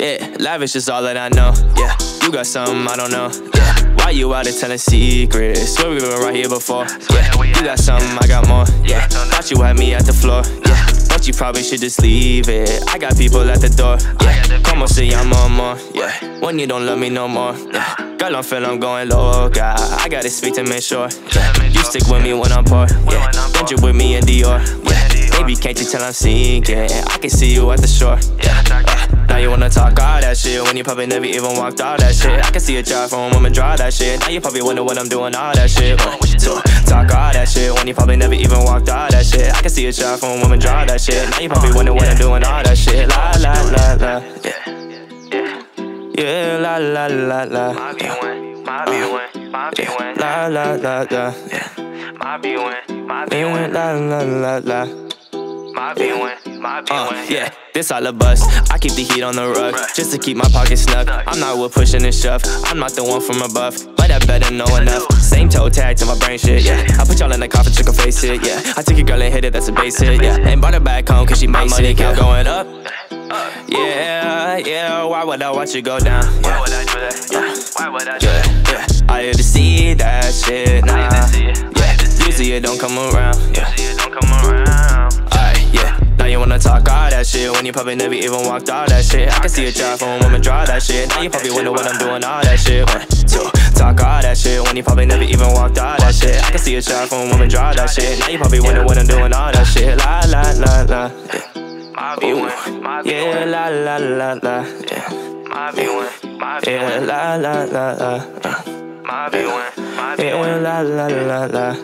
Yeah, lavish is all that I know. Yeah, you got something I don't know. Yeah, why you out there telling secrets? Swear we been right here before. Yeah, you got something, I got more. Yeah, thought you had me at the floor. Yeah, but you probably should just leave it. I got people at the door. Yeah, como se llama more. Yeah, when you don't love me no more. Yeah, girl, I'm feeling I'm going loca. I gotta speak to make sure. Yeah, you stick with me when I'm poor. Yeah, don't you with me in Dior. Yeah, baby, can't you tell I'm sinking? I can see you at the shore. Yeah, now you wanna talk all that shit when you probably never even walked all that shit. I can see a drive from a woman draw that shit. Now you probably wonder what I'm doing all that shit. So talk all that shit when you probably never even walked all that shit. I can see a drive from a woman draw that shit. Now you probably wonder what I'm doing all that shit. La la la la. Yeah, la la la la. La la la la. La la la la. Yeah, this all a bust. I keep the heat on the rug just to keep my pockets snug. I'm not with pushing and shove. I'm not the one from above, but I better know enough. Same toe tag to my brain shit. Yeah, I put y'all in the coffin, took a face hit. Yeah, I took your girl and hit it. That's a base hit. Yeah, and brought her back home 'cause she made money count going up. Yeah, yeah. Why would I watch you go down? Why would I do that? Yeah, why would I do that? Yeah, I had to see that shit. Nah, yeah, usually it don't come around. Yeah. You wanna talk all that shit when you probably never even walked all that shit. I can see a drive from a woman draw that shit. Now you probably wonder what I'm doing all that shit. Talk all that shit when you probably never even walked all that shit. I can see a drive from a woman draw that shit. Now you probably wonder what I'm doing all that shit. La la la la. Yeah, la la la la. Yeah, la la la la. Yeah, la la la la.